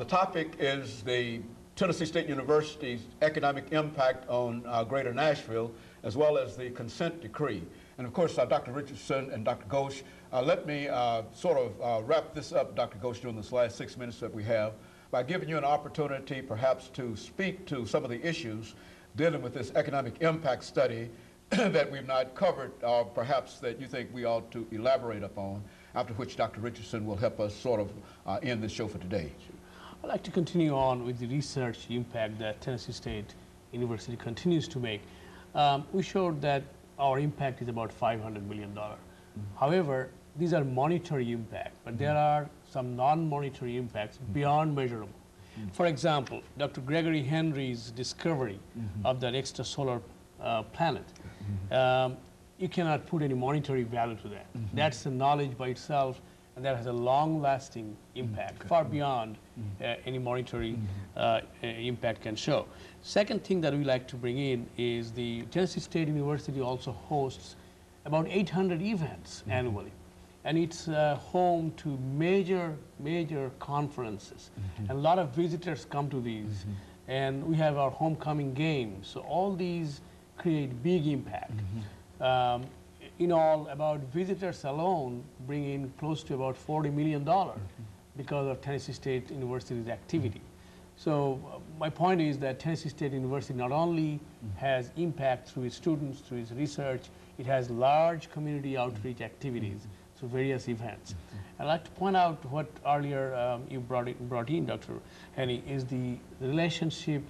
The topic is the Tennessee State University's economic impact on Greater Nashville, as well as the consent decree. And of course, Dr. Richardson and Dr. Ghosh, let me sort of wrap this up, Dr. Ghosh, during this last 6 minutes that we have, by giving you an opportunity perhaps to speak to some of the issues dealing with this economic impact study that we've not covered, or perhaps that you think we ought to elaborate upon, after which Dr. Richardson will help us sort of end this show for today. I'd like to continue on with the research impact that Tennessee State University continues to make. We showed that our impact is about $500 million. However, these are monetary impact, but there are some non-monetary impacts beyond measurable. For example, Dr. Gregory Henry's discovery of that extrasolar planet, you cannot put any monetary value to that. That's the knowledge by itself, and that has a long-lasting impact, far beyond any monetary impact can show. Second thing that we like to bring in is the Tennessee State University also hosts about 800 events annually. And it's home to major conferences. And a lot of visitors come to these. And we have our homecoming games. So all these create big impact. In all, about visitors alone bring in close to about $40 million because of Tennessee State University's activity. So my point is that Tennessee State University not only has impact through its students, through its research, it has large community outreach activities through various events. I'd like to point out what earlier you brought in, Dr. Haney, is the relationship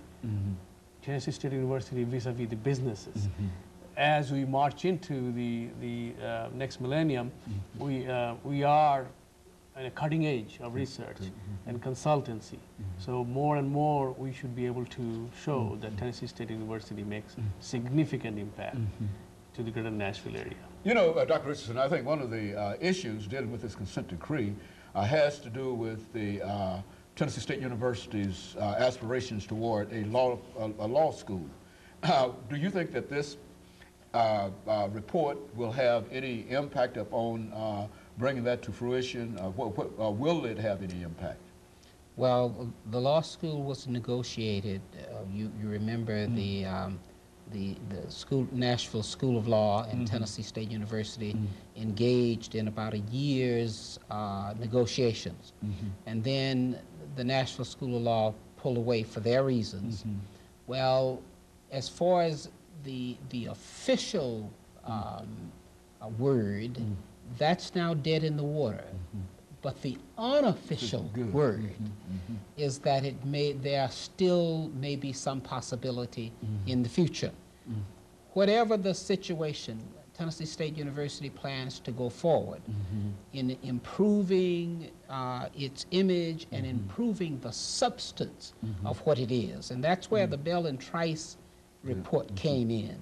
Tennessee State University vis-a-vis the businesses. As we march into the next millennium, we are at a cutting edge of research and consultancy. So more and more we should be able to show that Tennessee State University makes significant impact to the greater Nashville area. You know, Dr. Richardson, I think one of the issues dealing with this consent decree has to do with the Tennessee State University's aspirations toward a law school. Do you think that this report will have any impact upon bringing that to fruition? Will it have any impact? Well, the law school was negotiated. You remember the Nashville School of Law and Tennessee State University engaged in about a year's negotiations. And then the Nashville School of Law pulled away for their reasons. Well, as far as the official word, that's now dead in the water. But the unofficial word is that there still may be some possibility in the future. Whatever the situation, Tennessee State University plans to go forward in improving its image and improving the substance of what it is. And that's where the Bell and Trice report came in.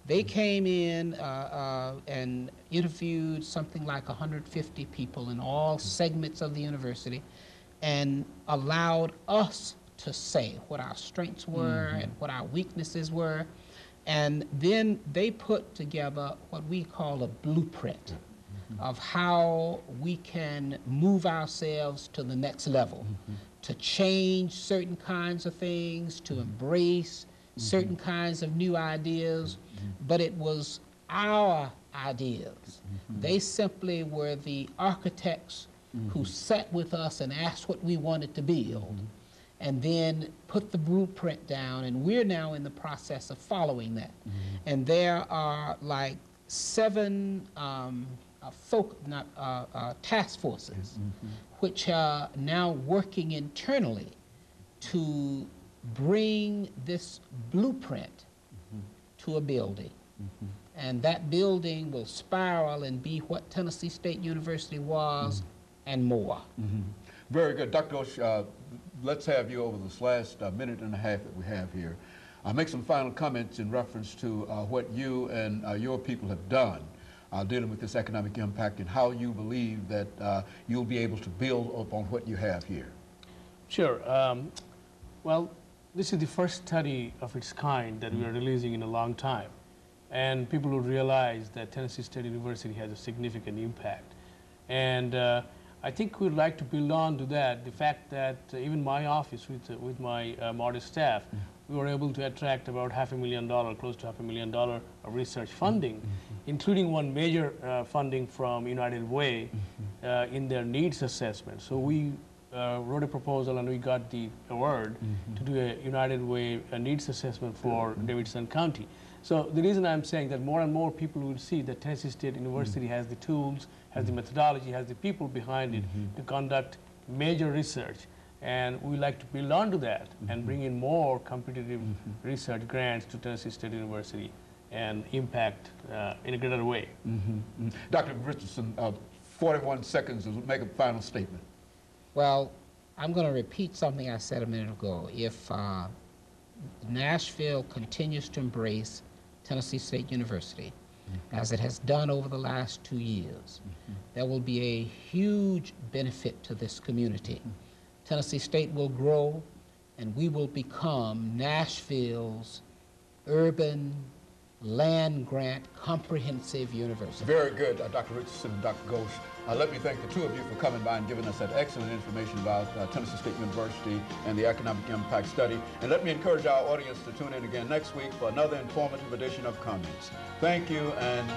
They came in and interviewed something like 150 people in all segments of the university and allowed us to say what our strengths were and what our weaknesses were. And then they put together what we call a blueprint of how we can move ourselves to the next level, to change certain kinds of things, to embrace certain kinds of new ideas, but it was our ideas. They simply were the architects who sat with us and asked what we wanted to build, and then put the blueprint down, and we're now in the process of following that. And there are like 7 task forces which are now working internally to bring this blueprint to a building. And that building will spiral and be what Tennessee State University was and more. Very good. Dr. Ghosh, let's have you over this last minute and a half that we have here. Make some final comments in reference to what you and your people have done dealing with this economic impact and how you believe that you'll be able to build upon what you have here. Sure. Well, this is the first study of its kind that we are releasing in a long time. And people will realize that Tennessee State University has a significant impact. And I think we'd like to build on to that. The fact that even my office, with my modest staff, we were able to attract about $500,000, close to $500,000 of research funding, including one major funding from United Way in their needs assessment. So we wrote a proposal and we got the award to do a United Way needs assessment for Davidson County. So the reason I'm saying that more and more people will see that Tennessee State University has the tools, has the methodology, has the people behind it to conduct major research. And we like to build onto that and bring in more competitive research grants to Tennessee State University and impact in a greater way. Dr. Richardson, 41 seconds to make a final statement. Well, I'm going to repeat something I said a minute ago. If Nashville continues to embrace Tennessee State University, as it has done over the last 2 years, there will be a huge benefit to this community. Tennessee State will grow, and we will become Nashville's urban land-grant comprehensive university. Very good, Dr. Richardson and Dr. Ghosh. Let me thank the two of you for coming by and giving us that excellent information about Tennessee State University and the economic impact study. And let me encourage our audience to tune in again next week for another informative edition of Comments. Thank you, and